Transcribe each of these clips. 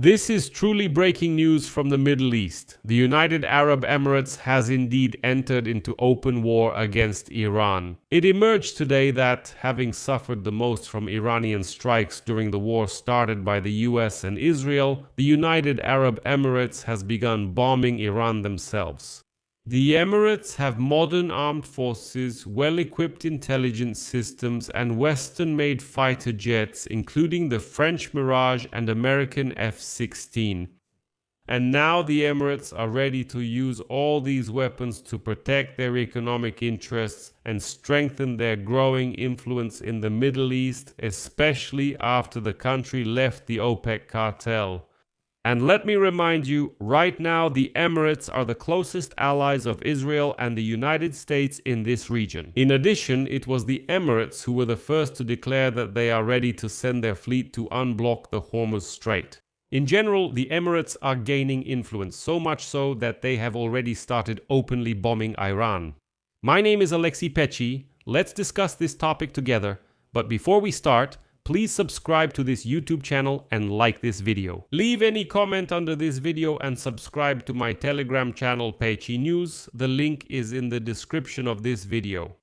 This is truly breaking news from the Middle East. The United Arab Emirates has indeed entered into open war against Iran. It emerged today that, having suffered the most from Iranian strikes during the war started by the US and Israel, the United Arab Emirates has begun bombing Iran themselves. The Emirates have modern armed forces, well-equipped intelligence systems, and Western-made fighter jets, including the French Mirage and American F-16. And now the Emirates are ready to use all these weapons to protect their economic interests and strengthen their growing influence in the Middle East, especially after the country left the OPEC cartel. And let me remind you, right now the Emirates are the closest allies of Israel and the United States in this region. In addition, it was the Emirates who were the first to declare that they are ready to send their fleet to unblock the Hormuz Strait. In general, the Emirates are gaining influence, so much so that they have already started openly bombing Iran. My name is Alexei Pechi. Let's discuss this topic together. But before we start, please subscribe to this YouTube channel and like this video. Leave any comment under this video and subscribe to my Telegram channel Pechi News. The link is in the description of this video.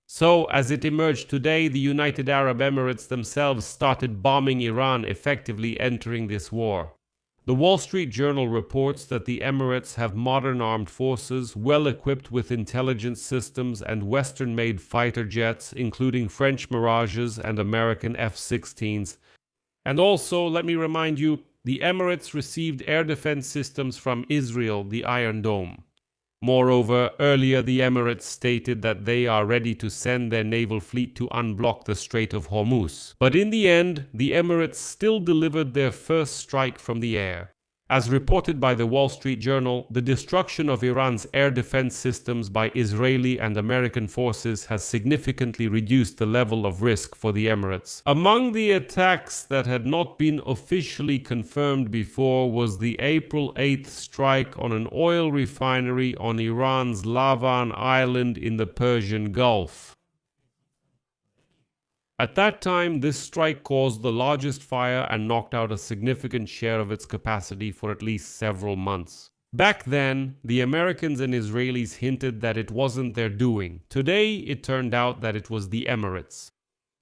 So, as it emerged today, the United Arab Emirates themselves started bombing Iran, effectively entering this war. The Wall Street Journal reports that the Emirates have modern armed forces, well equipped with intelligence systems and Western-made fighter jets, including French Mirages and American F-16s. And also, let me remind you, the Emirates received air defense systems from Israel, the Iron Dome. Moreover, earlier the Emirates stated that they are ready to send their naval fleet to unblock the Strait of Hormuz. But in the end, the Emirates still delivered their first strike from the air. As reported by the Wall Street Journal, the destruction of Iran's air defense systems by Israeli and American forces has significantly reduced the level of risk for the Emirates. Among the attacks that had not been officially confirmed before was the April 8th strike on an oil refinery on Iran's Lavan island in the Persian Gulf. At that time, this strike caused the largest fire and knocked out a significant share of its capacity for at least several months. Back then, the Americans and Israelis hinted that it wasn't their doing. Today, it turned out that it was the Emirates.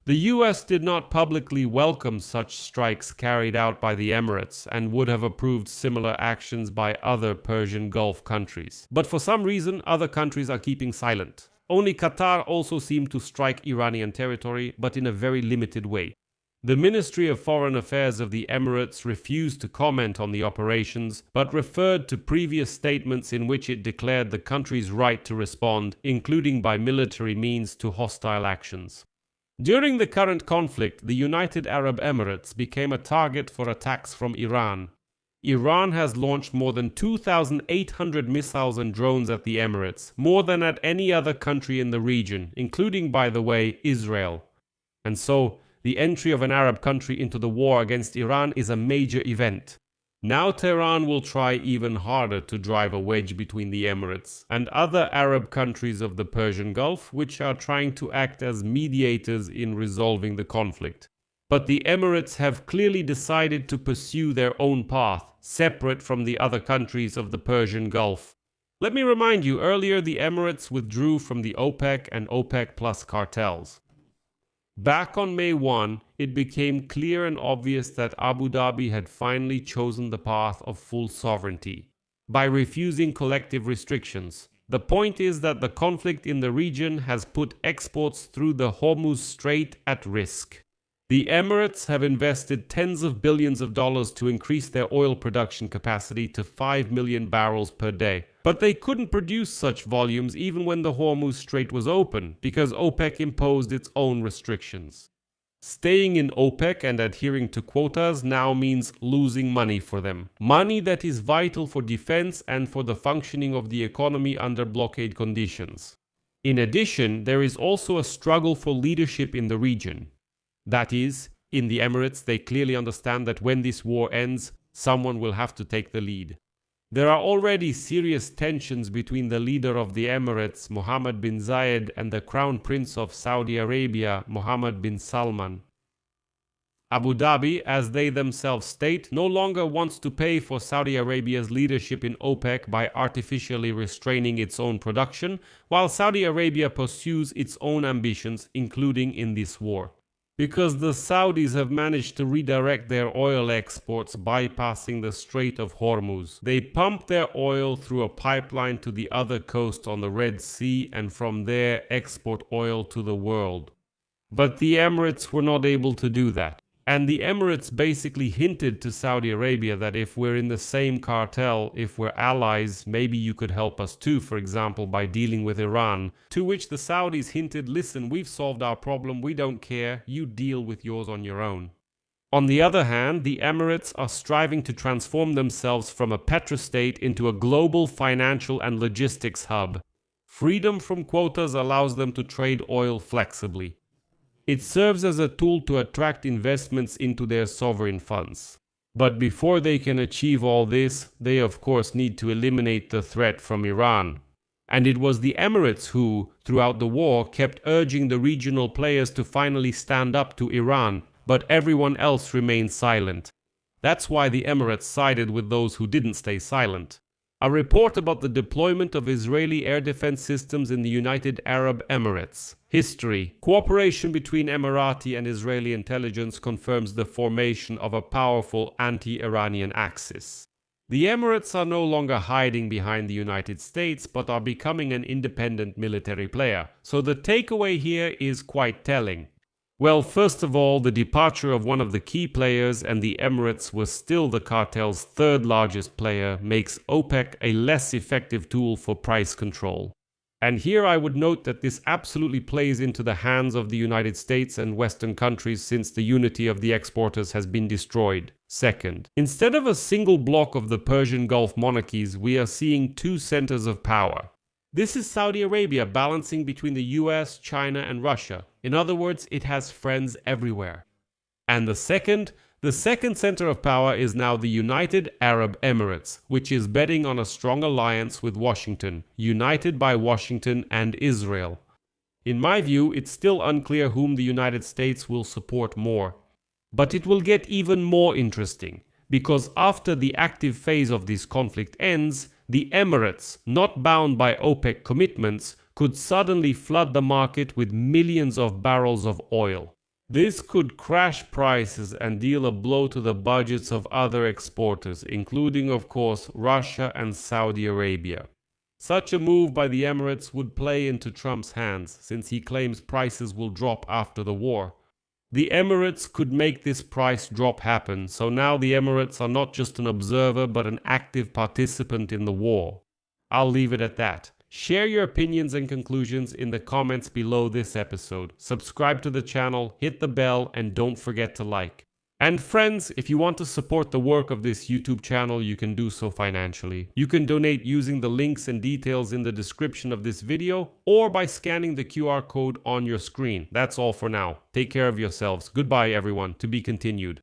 The US did not publicly welcome such strikes carried out by the Emirates and would have approved similar actions by other Persian Gulf countries. But for some reason, other countries are keeping silent. Only Qatar also seemed to strike Iranian territory, but in a very limited way. The Ministry of Foreign Affairs of the Emirates refused to comment on the operations, but referred to previous statements in which it declared the country's right to respond, including by military means, to hostile actions. During the current conflict, the United Arab Emirates became a target for attacks from Iran. Iran has launched more than 2,800 missiles and drones at the Emirates, more than at any other country in the region, including, by the way, Israel. And so, the entry of an Arab country into the war against Iran is a major event. Now Tehran will try even harder to drive a wedge between the Emirates and other Arab countries of the Persian Gulf, which are trying to act as mediators in resolving the conflict. But the Emirates have clearly decided to pursue their own path, separate from the other countries of the Persian Gulf. Let me remind you, earlier the Emirates withdrew from the OPEC and OPEC Plus cartels. Back on May 1, it became clear and obvious that Abu Dhabi had finally chosen the path of full sovereignty by refusing collective restrictions. The point is that the conflict in the region has put exports through the Hormuz Strait at risk. The Emirates have invested tens of billions of dollars to increase their oil production capacity to 5 million barrels per day. But they couldn't produce such volumes even when the Hormuz Strait was open, because OPEC imposed its own restrictions. Staying in OPEC and adhering to quotas now means losing money for them. Money that is vital for defense and for the functioning of the economy under blockade conditions. In addition, there is also a struggle for leadership in the region. That is, in the Emirates, they clearly understand that when this war ends, someone will have to take the lead. There are already serious tensions between the leader of the Emirates, Mohammed bin Zayed, and the Crown Prince of Saudi Arabia, Mohammed bin Salman. Abu Dhabi, as they themselves state, no longer wants to pay for Saudi Arabia's leadership in OPEC by artificially restraining its own production, while Saudi Arabia pursues its own ambitions, including in this war. Because the Saudis have managed to redirect their oil exports bypassing the Strait of Hormuz. They pump their oil through a pipeline to the other coast on the Red Sea and from there export oil to the world. But the Emirates were not able to do that. And the Emirates basically hinted to Saudi Arabia that if we're in the same cartel, if we're allies, maybe you could help us too, for example, by dealing with Iran. To which the Saudis hinted, listen, we've solved our problem, we don't care, you deal with yours on your own. On the other hand, the Emirates are striving to transform themselves from a petrostate into a global financial and logistics hub. Freedom from quotas allows them to trade oil flexibly. It serves as a tool to attract investments into their sovereign funds. But before they can achieve all this, they of course need to eliminate the threat from Iran. And it was the Emirates who, throughout the war, kept urging the regional players to finally stand up to Iran, but everyone else remained silent. That's why the Emirates sided with those who didn't stay silent. A report about the deployment of Israeli air defense systems in the United Arab Emirates. History. Cooperation between Emirati and Israeli intelligence confirms the formation of a powerful anti-Iranian axis. The Emirates are no longer hiding behind the United States, but are becoming an independent military player. So the takeaway here is quite telling. Well, first of all, the departure of one of the key players, and the Emirates was still the cartel's third largest player, makes OPEC a less effective tool for price control. And here I would note that this absolutely plays into the hands of the United States and Western countries, since the unity of the exporters has been destroyed. Second, instead of a single block of the Persian Gulf monarchies, we are seeing two centers of power. This is Saudi Arabia balancing between the US, China, and Russia. In other words, it has friends everywhere. And the second center of power is now the United Arab Emirates, which is betting on a strong alliance with Washington, united by Washington and Israel. In my view, it's still unclear whom the United States will support more. But it will get even more interesting, because after the active phase of this conflict ends, the Emirates, not bound by OPEC commitments, could suddenly flood the market with millions of barrels of oil. This could crash prices and deal a blow to the budgets of other exporters, including, of course, Russia and Saudi Arabia. Such a move by the Emirates would play into Trump's hands, since he claims prices will drop after the war. The Emirates could make this price drop happen, so now the Emirates are not just an observer but an active participant in the war. I'll leave it at that. Share your opinions and conclusions in the comments below this episode. Subscribe to the channel, hit the bell, and don't forget to like. And friends, if you want to support the work of this YouTube channel, you can do so financially. You can donate using the links and details in the description of this video, or by scanning the QR code on your screen. That's all for now. Take care of yourselves. Goodbye, everyone. To be continued.